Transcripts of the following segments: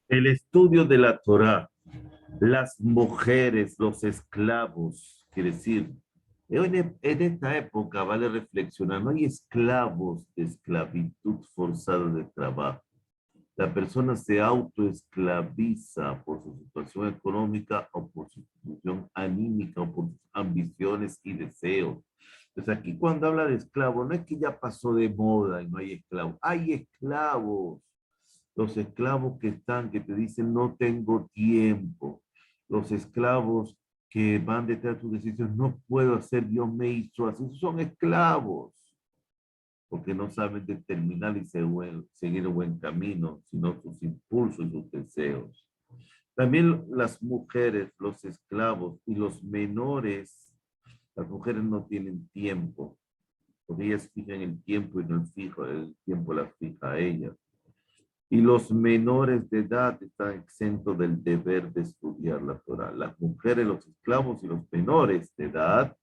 El estudio de la Torá, las mujeres, los esclavos, quiere decir, en esta época vale reflexionar, no hay esclavos de esclavitud forzada de trabajo. La persona se autoesclaviza por su situación económica o por su situación anímica o por sus ambiciones y deseos. Entonces aquí cuando habla de esclavo, no es que ya pasó de moda y no hay esclavos. Hay esclavos. Los esclavos que están, que te dicen no tengo tiempo. Los esclavos que van detrás de tus decisiones, no puedo hacer, Dios me hizo así. Son esclavos porque no saben determinar y seguir el buen camino, sino sus impulsos y sus deseos. También las mujeres, los esclavos y los menores, las mujeres no tienen tiempo, porque ellas fijan el tiempo y no el tiempo las fija a ellas. Y los menores de edad están exentos del deber de estudiar la Torah. Las mujeres, los esclavos y los menores de edad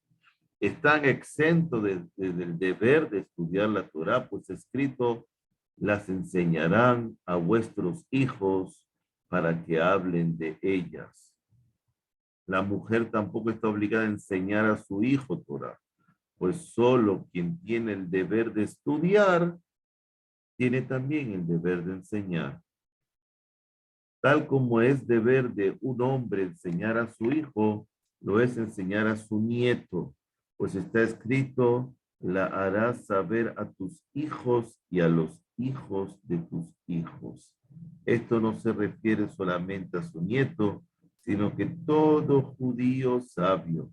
están exentos del deber de estudiar la Torah, pues escrito, las enseñarán a vuestros hijos para que hablen de ellas. La mujer tampoco está obligada a enseñar a su hijo Torah, pues solo quien tiene el deber de estudiar, tiene también el deber de enseñar. Tal como es deber de un hombre enseñar a su hijo, lo es enseñar a su nieto, pues está escrito, la harás saber a tus hijos y a los hijos de tus hijos. Esto no se refiere solamente a su nieto, sino que todo judío sabio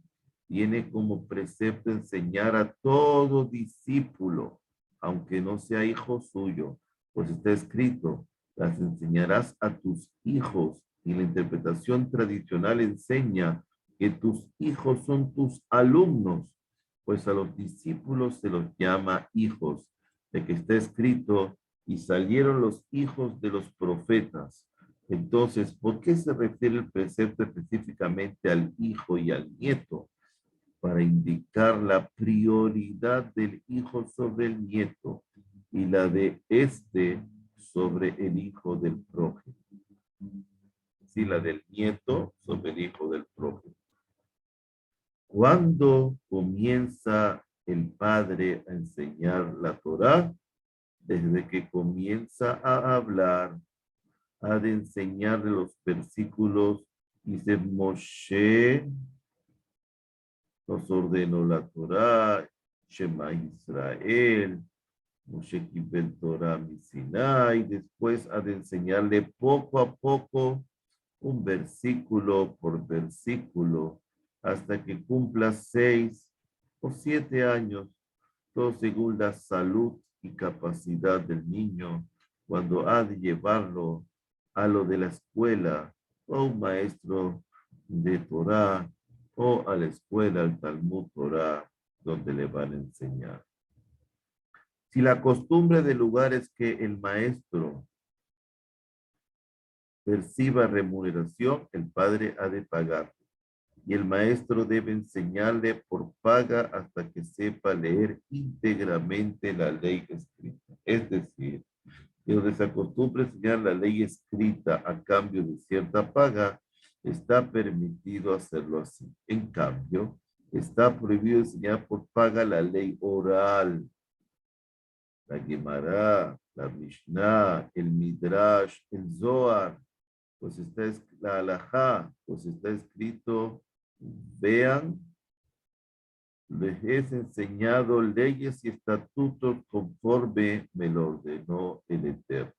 tiene como precepto enseñar a todo discípulo, aunque no sea hijo suyo, pues está escrito, las enseñarás a tus hijos, y la interpretación tradicional enseña que tus hijos son tus alumnos, pues a los discípulos se los llama hijos, de que está escrito, y salieron los hijos de los profetas. Entonces, ¿por qué se refiere el precepto específicamente al hijo y al nieto? Para indicar la prioridad del hijo sobre el nieto y la de este sobre el hijo del prójimo. Sí, la del nieto sobre el hijo del prójimo. ¿Cuándo comienza el padre a enseñar la Torá? Desde que comienza a hablar, ha de enseñarle los versículos. Dice Moshe nos ordenó la Torá, Shema Israel, Moshe Kibel Torah mi Sinai, después ha de enseñarle poco a poco, un versículo por versículo, hasta que cumpla 6 o 7 años, todo según la salud y capacidad del niño, cuando ha de llevarlo a lo de la escuela, o un maestro de Torah, o a la escuela, al Talmud Torah, donde le van a enseñar. Si la costumbre del lugar es que el maestro perciba remuneración, el padre ha de pagar. Y el maestro debe enseñarle por paga hasta que sepa leer íntegramente la ley escrita. Es decir, que donde se acostumbra enseñar la ley escrita a cambio de cierta paga, está permitido hacerlo así. En cambio, está prohibido enseñar por paga la ley oral, la Gemara, la Mishnah, el Midrash, el Zohar, pues está la Halajá, pues está escrito, vean, les he enseñado leyes y estatutos conforme me lo ordenó el Eterno.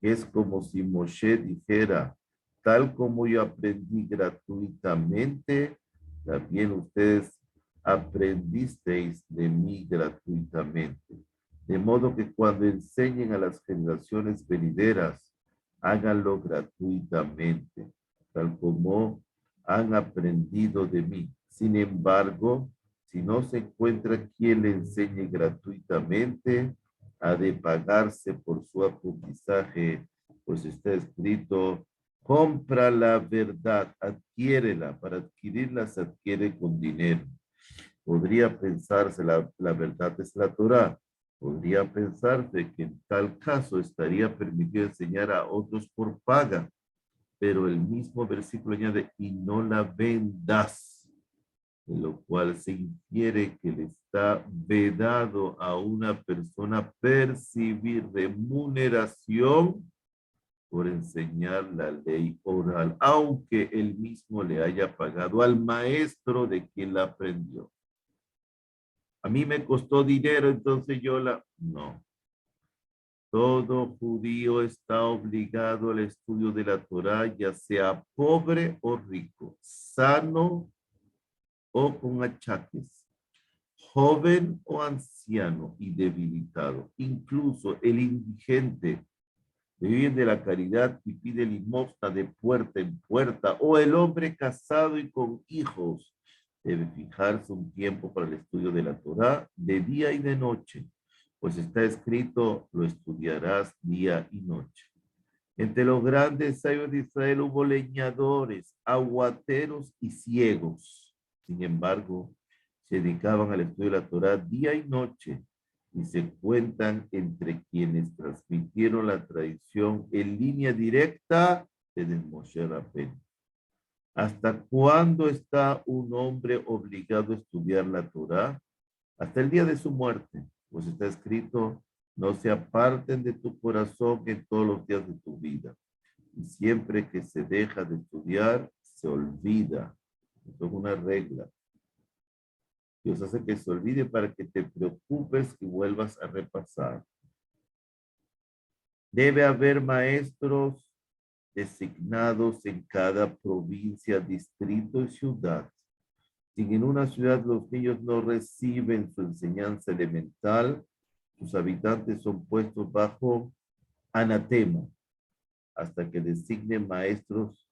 Es como si Moshe dijera, tal como yo aprendí gratuitamente, también ustedes aprendisteis de mí gratuitamente. De modo que cuando enseñen a las generaciones venideras, háganlo gratuitamente, tal como han aprendido de mí. Sin embargo, si no se encuentra quien le enseñe gratuitamente, ha de pagarse por su aprendizaje, pues está escrito, compra la verdad, adquiérela, para adquirirla se adquiere con dinero. Podría pensarse, la verdad es la Torah, Podría pensarse que en tal caso estaría permitido enseñar a otros por paga, pero el mismo versículo añade, y no la vendas, de lo cual se infiere que le está vedado a una persona percibir remuneración por enseñar la ley oral, aunque él mismo le haya pagado al maestro de quien la aprendió. A mí me costó dinero, entonces yo la... No. Todo judío está obligado al estudio de la Torá, ya sea pobre o rico, sano o con achaques, joven o anciano y debilitado. Incluso el indigente que vive de la caridad y pide limosna de puerta en puerta, o el hombre casado y con hijos, debe fijarse un tiempo para el estudio de la Torá de día y de noche, pues está escrito, lo estudiarás día y noche. Entre los grandes sabios de Israel hubo leñadores, aguateros y ciegos. Sin embargo, se dedicaban al estudio de la Torá día y noche y se cuentan entre quienes transmitieron la tradición en línea directa desde Moshe Rabbeinu. ¿Hasta cuándo está un hombre obligado a estudiar la Torá? Hasta el día de su muerte, pues está escrito, no se aparten de tu corazón en todos los días de tu vida. Y siempre que se deja de estudiar, se olvida. Esto es una regla. Dios hace que se olvide para que te preocupes y vuelvas a repasar. Debe haber maestros designados en cada provincia, distrito y ciudad. Si en una ciudad los niños no reciben su enseñanza elemental, sus habitantes son puestos bajo anatema hasta que designen maestros.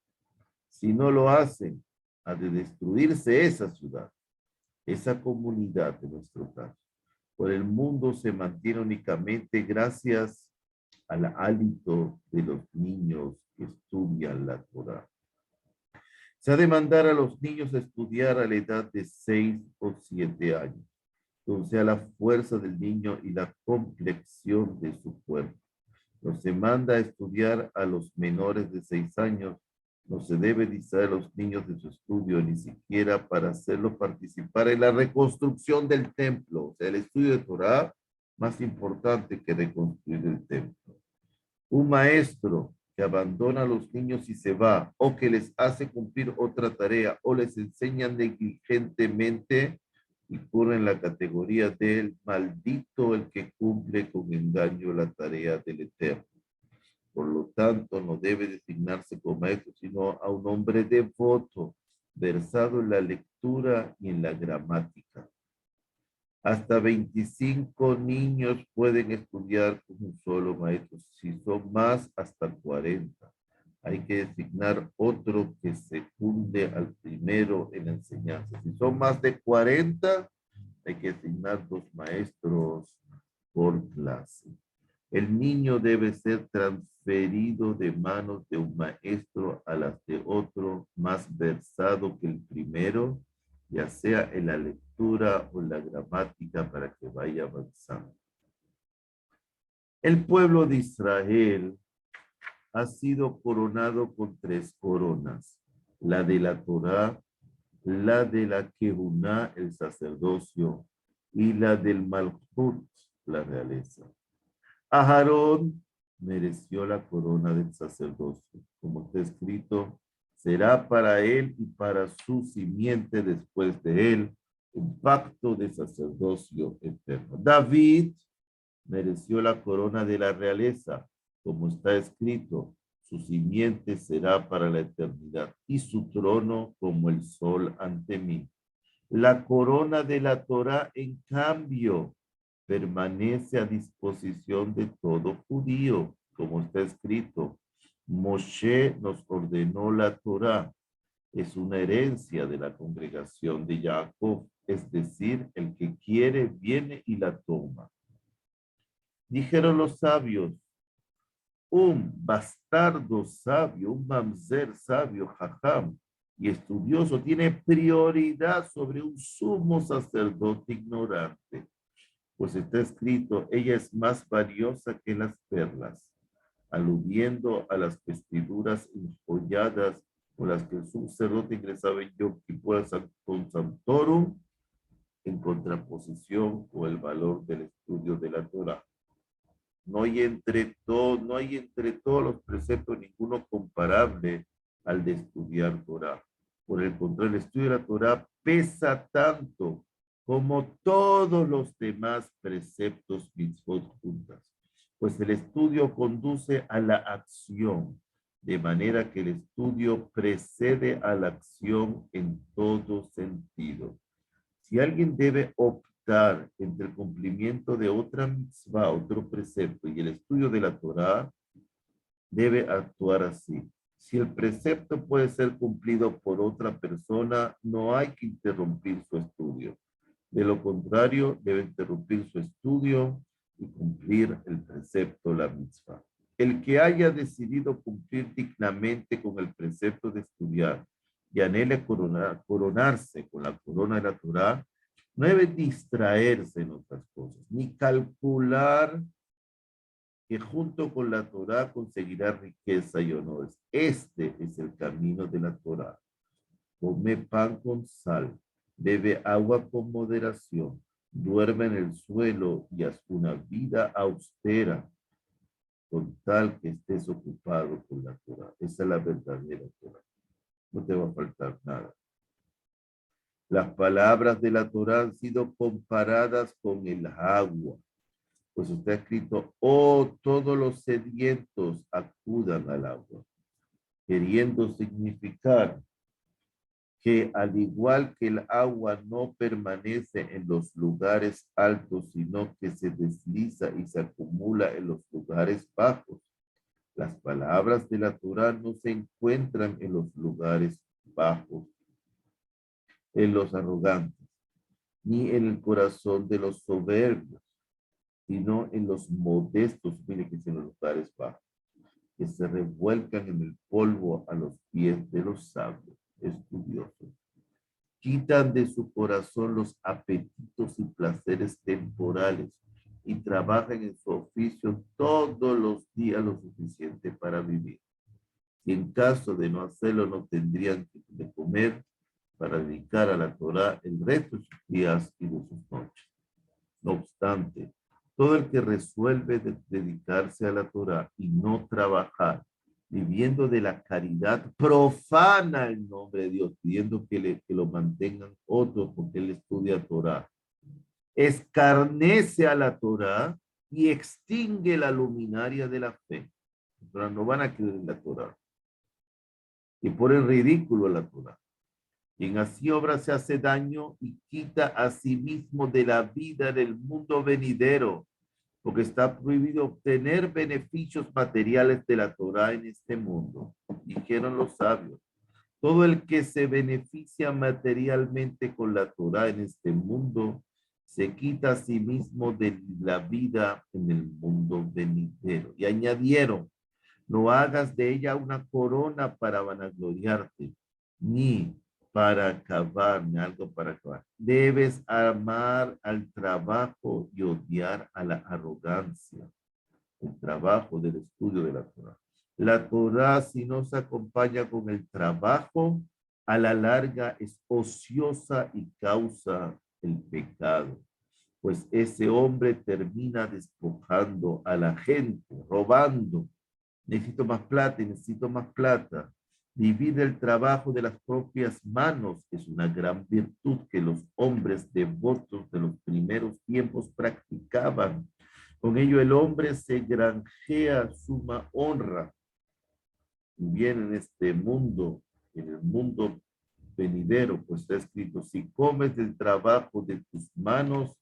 Si no lo hacen, ha de destruirse esa ciudad, esa comunidad de nuestro caso. Por el mundo se mantiene únicamente gracias al hálito de los niños que estudian la Torah. Se ha de mandar a los niños a estudiar a la edad de 6 o 7 años, donde sea la fuerza del niño y la complexión de su cuerpo. No se manda a estudiar a los menores de 6 años, no se debe distraer a los niños de su estudio, ni siquiera para hacerlo participar en la reconstrucción del templo. O sea, el estudio de Torah más importante que reconstruir el templo. Un maestro que abandona a los niños y se va, o que les hace cumplir otra tarea, o les enseña negligentemente, y corre en la categoría del maldito el que cumple con engaño la tarea del Eterno. Por lo tanto, no debe designarse como maestro, sino a un hombre devoto, versado en la lectura y en la gramática. Hasta 25 niños pueden estudiar con un solo maestro. Si son más, hasta 40. Hay que designar otro que secunde al primero en la enseñanza. Si son más de 40, hay que designar 2 maestros por clase. El niño debe ser transferido de manos de un maestro a las de otro más versado que el primero, ya sea en la lectura o en la gramática, para que vaya avanzando. El pueblo de Israel ha sido coronado con 3 coronas: la de la Torá, la de la Kehuná, el sacerdocio, y la del Malhut, la realeza. Aarón mereció la corona del sacerdocio, como está escrito, será para él y para su simiente después de él un pacto de sacerdocio eterno. David mereció la corona de la realeza, como está escrito, su simiente será para la eternidad y su trono como el sol ante mí. La corona de la Torá, en cambio, permanece a disposición de todo judío, como está escrito. Moshe nos ordenó la Torá. Es una herencia de la congregación de Jacob, es decir, el que quiere viene y la toma. Dijeron los sabios, un bastardo sabio, un mamzer sabio, jajam, y estudioso tiene prioridad sobre un sumo sacerdote ignorante. Pues está escrito, ella es más valiosa que las perlas, aludiendo a las vestiduras enjolladas con las que el sacerdote ingresaba en Yom Kippur con Santorum, en contraposición con el valor del estudio de la Torah. No hay entre todos los preceptos ninguno comparable al de estudiar Torah. Por el contrario, el estudio de la Torah pesa tanto como todos los demás preceptos mitzvot juntas. Pues el estudio conduce a la acción, de manera que el estudio precede a la acción en todo sentido. Si alguien debe optar entre el cumplimiento de otra mitzvah, otro precepto y el estudio de la Torah, debe actuar así. Si el precepto puede ser cumplido por otra persona, no hay que interrumpir su estudio. De lo contrario, debe interrumpir su estudio y cumplir el precepto, la mitzvah. El que haya decidido cumplir dignamente con el precepto de estudiar y anhele coronarse con la corona de la Torah, no debe distraerse en otras cosas, ni calcular que junto con la Torah conseguirá riqueza y honores. Este es el camino de la Torah. Come pan con sal, bebe agua con moderación, duerme en el suelo y haz una vida austera, con tal que estés ocupado con la Torah. Esa es la verdadera Torah. No te va a faltar nada. Las palabras de la Torah han sido comparadas con el agua. Pues está escrito, oh, todos los sedientos acudan al agua, queriendo significar que al igual que el agua no permanece en los lugares altos, sino que se desliza y se acumula en los lugares bajos. Las palabras de la Torah no se encuentran en los lugares bajos, en los arrogantes, ni en el corazón de los soberbios, sino en los modestos, mire que es en los lugares bajos, que se revuelcan en el polvo a los pies de los sabios, estudiosos. Quitan de su corazón los apetitos y placeres temporales y trabajan en su oficio todos los días lo suficiente para vivir. Y en caso de no hacerlo, no tendrían de comer para dedicar a la Torah el resto de sus días y de sus noches. No obstante, todo el que resuelve dedicarse a la Torah y no trabajar, viviendo de la caridad, profana el nombre de Dios, pidiendo que lo mantengan otros porque él estudia Torah, escarnece a la Torah y extingue la luminaria de la fe. Pero no van a creer en la Torah y ponen ridículo a la Torah. Quien así obra se hace daño y quita a sí mismo de la vida del mundo venidero, porque está prohibido obtener beneficios materiales de la Torah en este mundo. Dijeron los sabios, todo el que se beneficia materialmente con la Torah en este mundo, se quita a sí mismo de la vida en el mundo venidero. Y añadieron, no hagas de ella una corona para vanagloriarte, ni para acabar, ni algo para acabar. Debes amar al trabajo y odiar a la arrogancia. El trabajo del estudio de la Torah. La Torah, si no se acompaña con el trabajo, a la larga es ociosa y causa el pecado. Pues ese hombre termina despojando a la gente, robando. Necesito más plata y necesito más plata. Vivir del trabajo de las propias manos es una gran virtud que los hombres devotos de los primeros tiempos practicaban. Con ello el hombre se granjea suma honra. Bien en este mundo, en el mundo venidero, pues está escrito, si comes del trabajo de tus manos,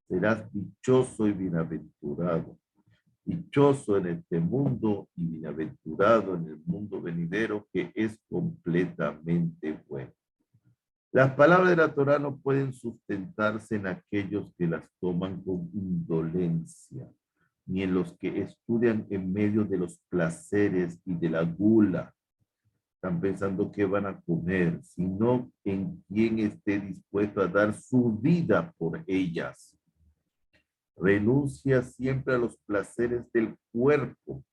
serás dichoso y bienaventurado. Dichoso en este mundo y bienaventurado en el mundo venidero, que es completamente bueno. Las palabras de la Torah no pueden sustentarse en aquellos que las toman con indolencia, ni en los que estudian en medio de los placeres y de la gula. Están pensando qué van a comer, sino en quien esté dispuesto a dar su vida por ellas. renuncia siempre a los placeres del cuerpo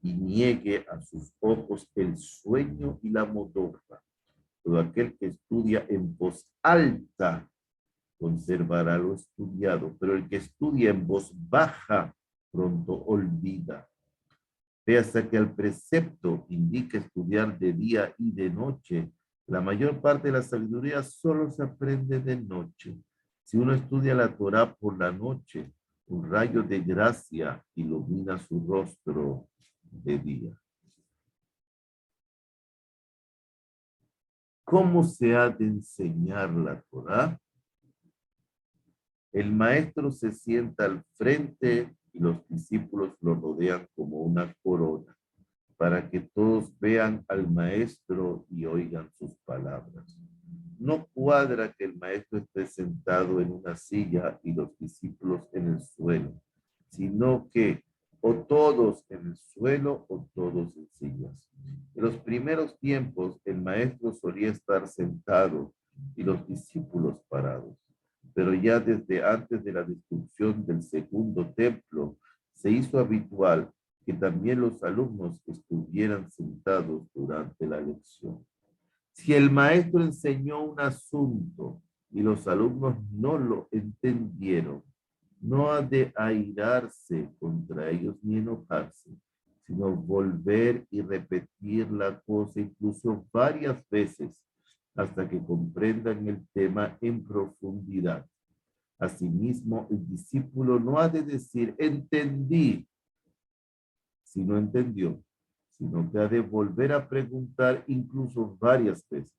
y niegue a sus ojos el sueño y la modorra. Todo aquel que estudia en voz alta conservará lo estudiado, pero el que estudia en voz baja pronto olvida. Ve hasta que al precepto indica estudiar de día y de noche. La mayor parte de la sabiduría solo se aprende de noche. Si uno estudia la Torá por la noche, un rayo de gracia ilumina su rostro de día. ¿Cómo se ha de enseñar la Torá? El maestro se sienta al frente y los discípulos lo rodean como una corona, para que todos vean al maestro y oigan sus palabras. No cuadra que el maestro esté sentado en una silla y los discípulos en el suelo, sino que o todos en el suelo o todos en sillas. En los primeros tiempos, el maestro solía estar sentado y los discípulos parados. Pero ya desde antes de la destrucción del segundo templo, se hizo habitual que también los alumnos estuvieran sentados durante la lección. Si el maestro enseñó un asunto y los alumnos no lo entendieron, no ha de airarse contra ellos ni enojarse, sino volver y repetir la cosa incluso varias veces hasta que comprendan el tema en profundidad. Asimismo, el discípulo no ha de decir, entendí, si no entendió, sino que ha de volver a preguntar incluso varias veces.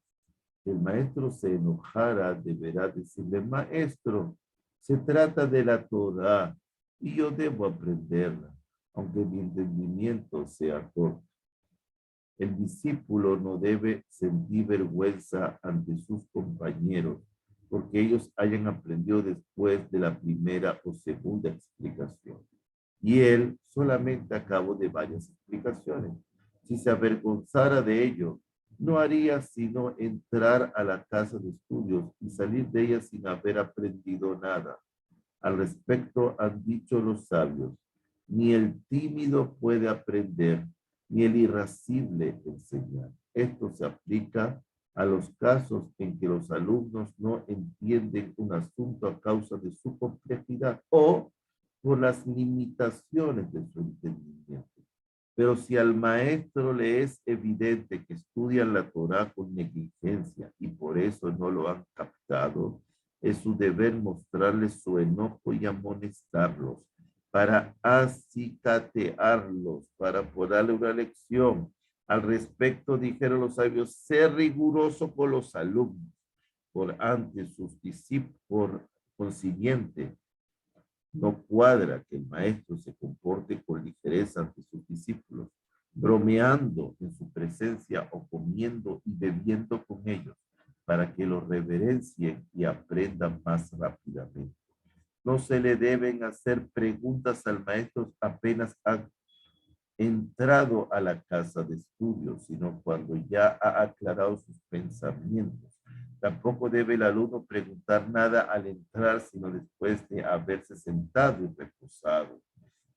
Si el maestro se enojara, deberá decirle, maestro, se trata de la Torá y yo debo aprenderla, aunque mi entendimiento sea corto. El discípulo no debe sentir vergüenza ante sus compañeros porque ellos hayan aprendido después de la primera o segunda explicación. Y él solamente acabó de varias explicaciones. Si se avergonzara de ello, no haría sino entrar a la casa de estudios y salir de ella sin haber aprendido nada. Al respecto han dicho los sabios, ni el tímido puede aprender, ni el irascible enseñar. Esto se aplica a los casos en que los alumnos no entienden un asunto a causa de su complejidad o por las limitaciones de su entendimiento. Pero si al maestro le es evidente que estudian la Torá con negligencia y por eso no lo han captado, es su deber mostrarles su enojo y amonestarlos para acicatearlos, para darle una lección. Al respecto, dijeron los sabios, sé riguroso con los alumnos, por antes sus discípulos, por consiguiente, no cuadra que el maestro se comporte con ligereza ante sus discípulos, bromeando en su presencia o comiendo y bebiendo con ellos, para que los reverencien y aprendan más rápidamente. No se le deben hacer preguntas al maestro apenas han entrado a la casa de estudios, sino cuando ya ha aclarado sus pensamientos. Tampoco debe el alumno preguntar nada al entrar, sino después de haberse sentado y reposado.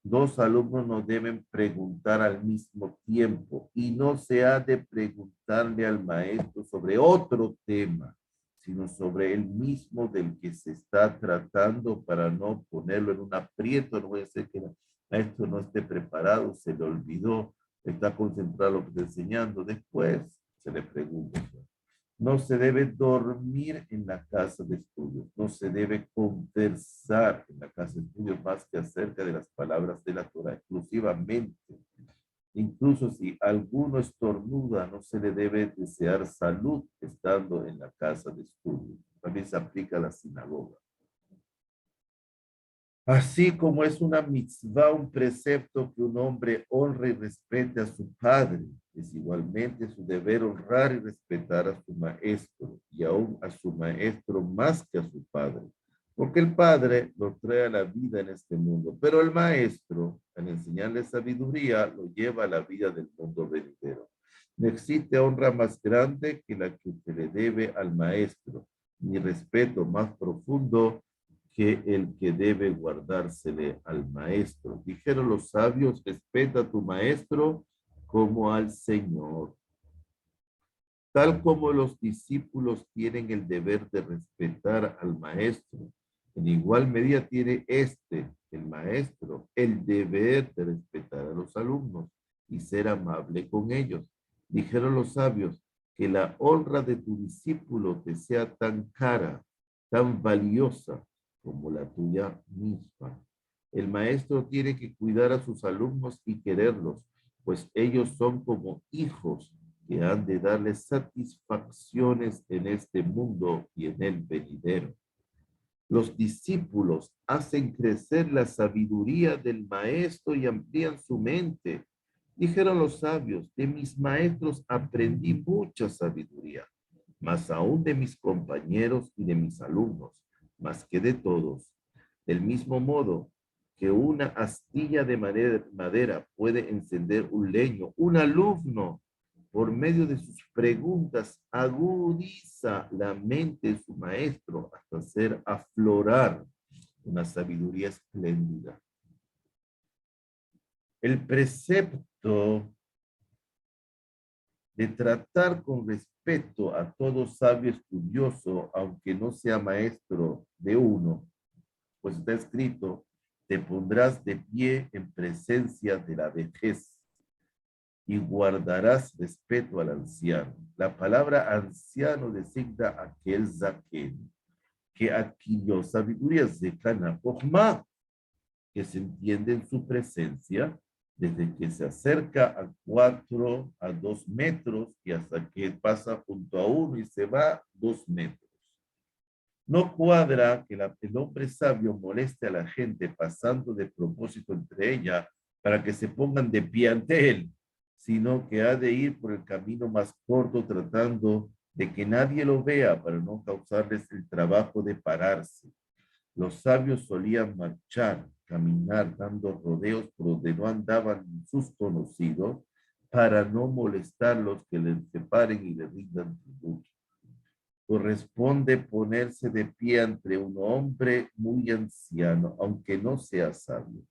Dos alumnos no deben preguntar al mismo tiempo y no se ha de preguntarle al maestro sobre otro tema, sino sobre el mismo del que se está tratando para no ponerlo en un aprieto. No puede ser que el maestro no esté preparado, se le olvidó, está concentrado en lo que está enseñando. Después se le pregunta. No se debe dormir en la casa de estudios, no se debe conversar en la casa de estudios más que acerca de las palabras de la Torah exclusivamente. Incluso si alguno estornuda, no se le debe desear salud estando en la casa de estudios. También se aplica a la sinagoga. Así como es una mitzvah, un precepto que un hombre honre y respete a su padre, es igualmente su deber honrar y respetar a su maestro y aún a su maestro más que a su padre. Porque el padre lo trae a la vida en este mundo, pero el maestro, al enseñarle sabiduría, lo lleva a la vida del mundo venidero. No existe honra más grande que la que se le debe al maestro, ni respeto más profundo que el que debe guardársele al maestro. Dijeron los sabios, respeta a tu maestro como al Señor. Tal como los discípulos tienen el deber de respetar al maestro, en igual medida tiene el maestro, el deber de respetar a los alumnos y ser amable con ellos. Dijeron los sabios, que la honra de tu discípulo te sea tan cara, tan valiosa como la tuya misma. El maestro tiene que cuidar a sus alumnos y quererlos, pues ellos son como hijos que han de darles satisfacciones en este mundo y en el venidero. Los discípulos hacen crecer la sabiduría del maestro y amplían su mente. Dijeron los sabios, de mis maestros aprendí mucha sabiduría, más aún de mis compañeros y de mis alumnos, más que de todos. Del mismo modo que una astilla de madera puede encender un leño, un alumno, por medio de sus preguntas, agudiza la mente de su maestro hasta hacer aflorar una sabiduría espléndida. El precepto de tratar con respeto a todo sabio estudioso, aunque no sea maestro de uno, pues está escrito, te pondrás de pie en presencia de la vejez y guardarás respeto al anciano. La palabra anciano designa aquel zaquén que adquirió sabiduría de Cana Jochma, que se entiende en su presencia desde que se acerca a 4 a 2 metros y hasta que pasa junto a uno y se va 2 metros. No cuadra que el hombre sabio moleste a la gente pasando de propósito entre ella para que se pongan de pie ante él, sino que ha de ir por el camino más corto tratando de que nadie lo vea para no causarles el trabajo de pararse. Los sabios solían marchar, caminar, dando rodeos por donde no andaban sus conocidos para no molestarlos que les separen y les rindan tributo. Corresponde ponerse de pie ante un hombre muy anciano, aunque no sea sabio.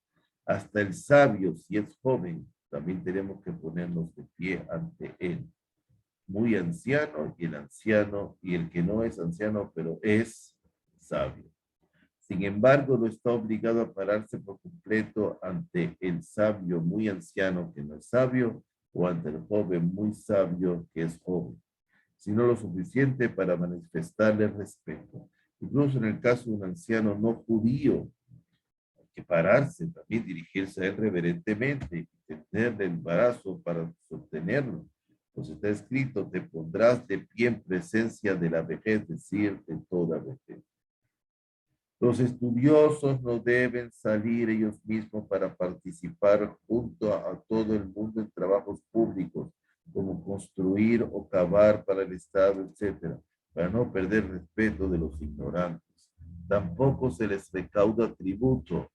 Hasta el sabio, si es joven, también tenemos que ponernos de pie ante él. Muy anciano y el anciano y el que no es anciano, pero es sabio. Sin embargo, no está obligado a pararse por completo ante el sabio muy anciano que no es sabio o ante el joven muy sabio que es joven, sino lo suficiente para manifestarle respeto. Incluso en el caso de un anciano no judío, hay que pararse, también dirigirse a él reverentemente y tenerle el brazo para sostenerlo. Pues está escrito, te pondrás de pie en presencia de la vejez, es decir, de toda vejez. Los estudiosos no deben salir ellos mismos para participar junto a todo el mundo en trabajos públicos, como construir o cavar para el Estado, etcétera, para no perder respeto de los ignorantes. Tampoco se les recauda tributo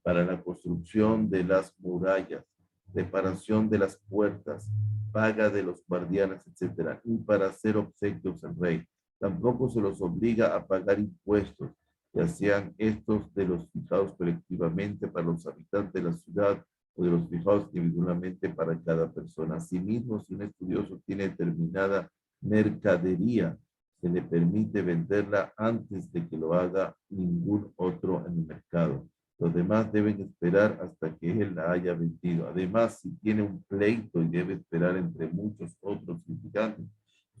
para la construcción de las murallas, reparación de las puertas, paga de los guardianes, etcétera, y para hacer obsequios al rey. Tampoco se los obliga a pagar impuestos, ya sean estos de los fijados colectivamente para los habitantes de la ciudad o de los fijados individualmente para cada persona. Asimismo, si un estudioso tiene determinada mercadería, se le permite venderla antes de que lo haga ningún otro en el mercado. Los demás deben esperar hasta que él la haya vendido. Además, si tiene un pleito y debe esperar entre muchos otros litigantes,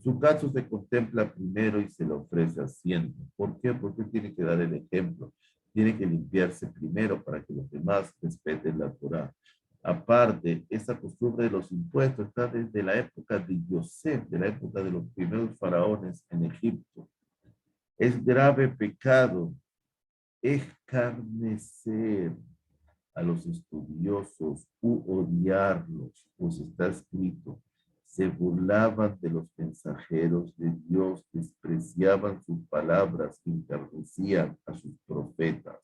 su caso se contempla primero y se le ofrece asiento. ¿Por qué? Porque tiene que dar el ejemplo. Tiene que limpiarse primero para que los demás respeten la Torá. Aparte, esa costumbre de los impuestos está desde la época de Yosef, de la época de los primeros faraones en Egipto. Es grave pecado escarnecer a los estudiosos u odiarlos, pues está escrito, se burlaban de los mensajeros de Dios, despreciaban sus palabras, encarnecían a sus profetas.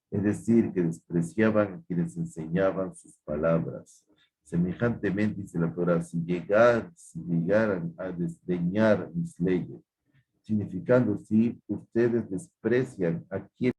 Es decir, que despreciaban a quienes enseñaban sus palabras. Semejantemente dice la Torah, si llegaran a desdeñar mis leyes, significando si ustedes desprecian a quienes